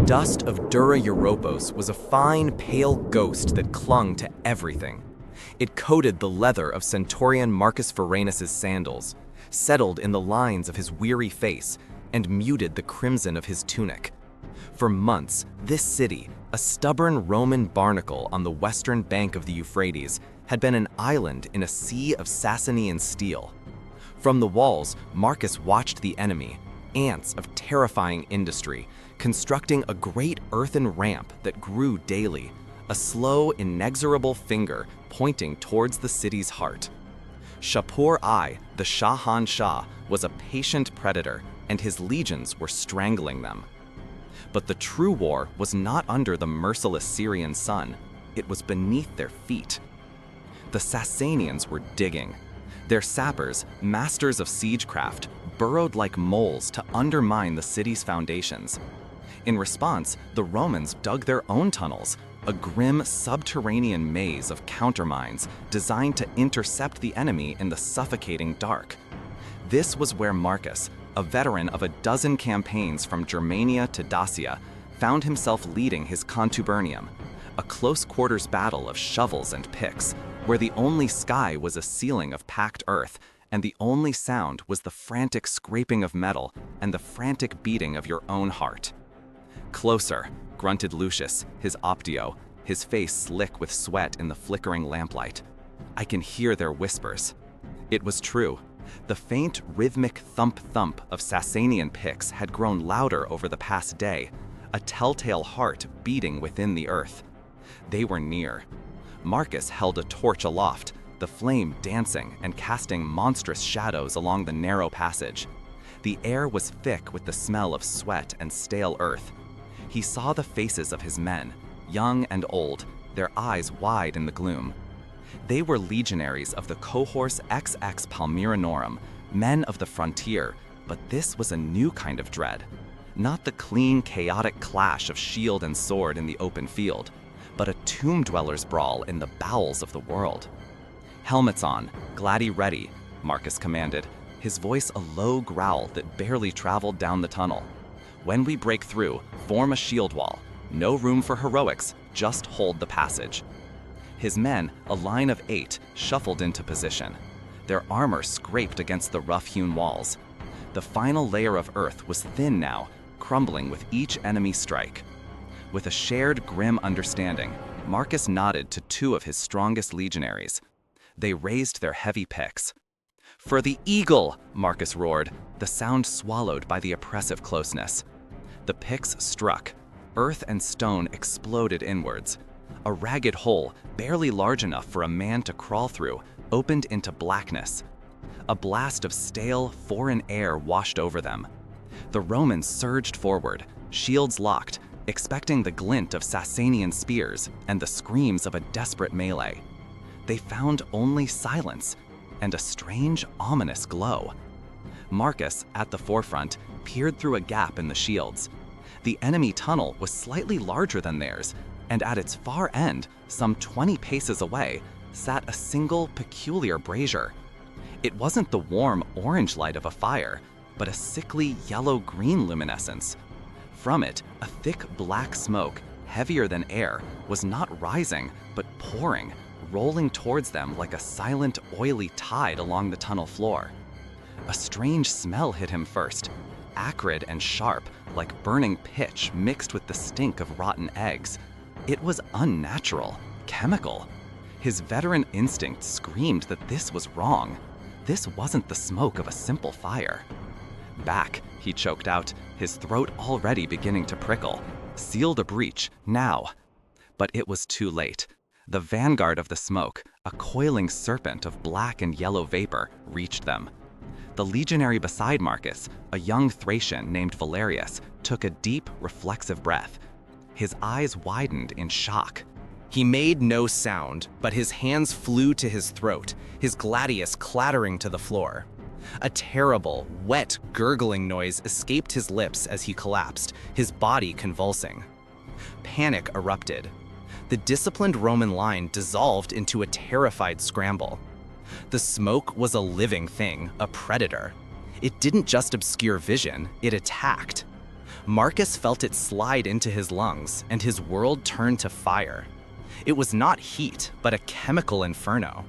dust of Dura Europos was a fine, pale ghost that clung to everything. It coated the leather of Centurion Marcus Varenus' sandals, settled in the lines of his weary face, and muted the crimson of his tunic. For months, this city, a stubborn Roman barnacle on the western bank of the Euphrates, had been an island in a sea of Sasanian steel. From the walls, Marcus watched the enemy, ants of terrifying industry, constructing a great earthen ramp that grew daily, a slow, inexorable finger pointing towards the city's heart. Shapur I, the Shahan Shah, was a patient predator, and his legions were strangling them. But the true war was not under the merciless Syrian sun, it was beneath their feet. The Sasanians were digging. Their sappers, masters of siegecraft, burrowed like moles to undermine the city's foundations. In response, the Romans dug their own tunnels, a grim subterranean maze of countermines designed to intercept the enemy in the suffocating dark. This was where Marcus, a veteran of a dozen campaigns from Germania to Dacia, found himself leading his contubernium, a close-quarters battle of shovels and picks, where the only sky was a ceiling of packed earth, and the only sound was the frantic scraping of metal and the frantic beating of your own heart. "Closer," grunted Lucius, his optio, his face slick with sweat in the flickering lamplight. "I can hear their whispers." It was true. The faint, rhythmic thump-thump of Sasanian picks had grown louder over the past day, a telltale heart beating within the earth. They were near. Marcus held a torch aloft, the flame dancing and casting monstrous shadows along the narrow passage. The air was thick with the smell of sweat and stale earth. He saw the faces of his men, young and old, their eyes wide in the gloom. They were legionaries of the cohors XX Palmyranorum, men of the frontier, but this was a new kind of dread. Not the clean, chaotic clash of shield and sword in the open field, but a tomb dweller's brawl in the bowels of the world. "Helmets on, Glady ready," Marcus commanded, his voice a low growl that barely traveled down the tunnel. "When we break through, form a shield wall. No room for heroics, just hold the passage." His men, a line of 8, shuffled into position. Their armor scraped against the rough-hewn walls. The final layer of earth was thin now, crumbling with each enemy strike. With a shared grim understanding, Marcus nodded to 2 of his strongest legionaries. They raised their heavy picks. "For the eagle!" Marcus roared, the sound swallowed by the oppressive closeness. The picks struck. Earth and stone exploded inwards. A ragged hole, barely large enough for a man to crawl through, opened into blackness. A blast of stale, foreign air washed over them. The Romans surged forward, shields locked, expecting the glint of Sasanian spears and the screams of a desperate melee. They found only silence and a strange, ominous glow. Marcus, at the forefront, peered through a gap in the shields. The enemy tunnel was slightly larger than theirs, and at its far end, some 20 paces away, sat a single, peculiar brazier. It wasn't the warm orange light of a fire, but a sickly yellow-green luminescence. From it, a thick black smoke, heavier than air, was not rising, but pouring, rolling towards them like a silent, oily tide along the tunnel floor. A strange smell hit him first, acrid and sharp, like burning pitch mixed with the stink of rotten eggs. It was unnatural, chemical. His veteran instinct screamed that this was wrong. This wasn't the smoke of a simple fire. "Back," he choked out, his throat already beginning to prickle. "Seal the breach, now." But it was too late. The vanguard of the smoke, a coiling serpent of black and yellow vapor, reached them. The legionary beside Marcus, a young Thracian named Valerius, took a deep, reflexive breath. His eyes widened in shock. He made no sound, but his hands flew to his throat, his gladius clattering to the floor. A terrible, wet, gurgling noise escaped his lips as he collapsed, his body convulsing. Panic erupted. The disciplined Roman line dissolved into a terrified scramble. The smoke was a living thing, a predator. It didn't just obscure vision, it attacked. Marcus felt it slide into his lungs, and his world turned to fire. It was not heat, but a chemical inferno.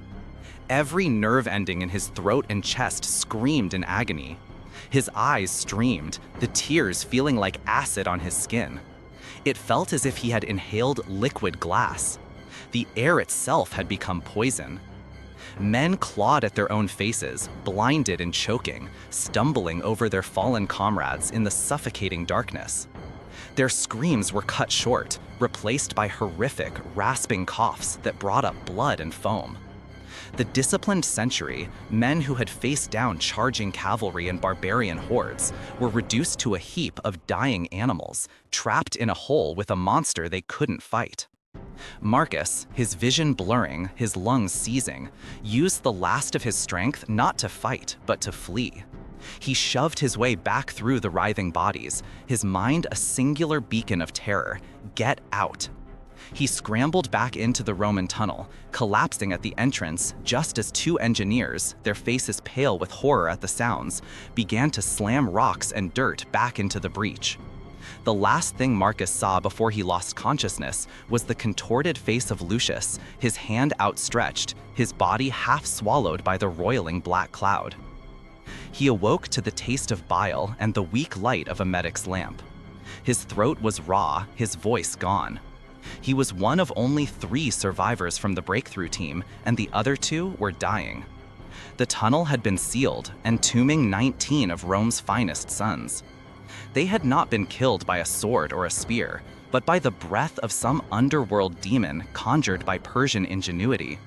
Every nerve ending in his throat and chest screamed in agony. His eyes streamed, the tears feeling like acid on his skin. It felt as if he had inhaled liquid glass. The air itself had become poison. Men clawed at their own faces, blinded and choking, stumbling over their fallen comrades in the suffocating darkness. Their screams were cut short, replaced by horrific, rasping coughs that brought up blood and foam. The disciplined century, men who had faced down charging cavalry and barbarian hordes, were reduced to a heap of dying animals, trapped in a hole with a monster they couldn't fight. Marcus, his vision blurring, his lungs seizing, used the last of his strength not to fight, but to flee. He shoved his way back through the writhing bodies, his mind a singular beacon of terror: get out. He scrambled back into the Roman tunnel, collapsing at the entrance just as two engineers, their faces pale with horror at the sounds, began to slam rocks and dirt back into the breach. The last thing Marcus saw before he lost consciousness was the contorted face of Lucius, his hand outstretched, his body half swallowed by the roiling black cloud. He awoke to the taste of bile and the weak light of a medic's lamp. His throat was raw, his voice gone. He was one of only 3 survivors from the breakthrough team, and the other 2 were dying. The tunnel had been sealed, entombing 19 of Rome's finest sons. They had not been killed by a sword or a spear, but by the breath of some underworld demon conjured by Persian ingenuity.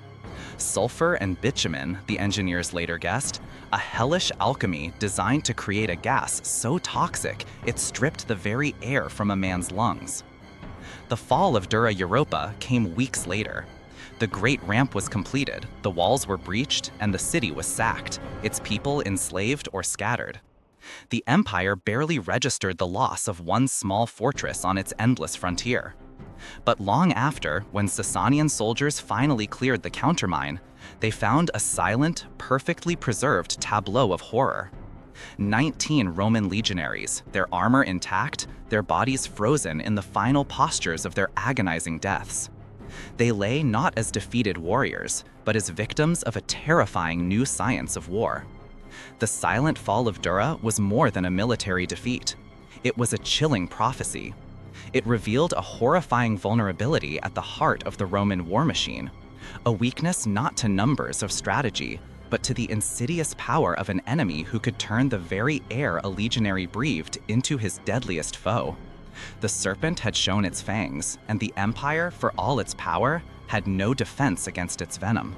Sulfur and bitumen, the engineers later guessed, a hellish alchemy designed to create a gas so toxic it stripped the very air from a man's lungs. The fall of Dura Europa came weeks later. The Great Ramp was completed, the walls were breached, and the city was sacked, its people enslaved or scattered. The empire barely registered the loss of one small fortress on its endless frontier. But long after, when Sasanian soldiers finally cleared the countermine, they found a silent, perfectly preserved tableau of horror. 19 Roman legionaries, their armor intact, their bodies frozen in the final postures of their agonizing deaths. They lay not as defeated warriors, but as victims of a terrifying new science of war. The silent fall of Dura was more than a military defeat. It was a chilling prophecy. It revealed a horrifying vulnerability at the heart of the Roman war machine, a weakness not to numbers of strategy, but to the insidious power of an enemy who could turn the very air a legionary breathed into his deadliest foe. The serpent had shown its fangs, and the empire, for all its power, had no defense against its venom.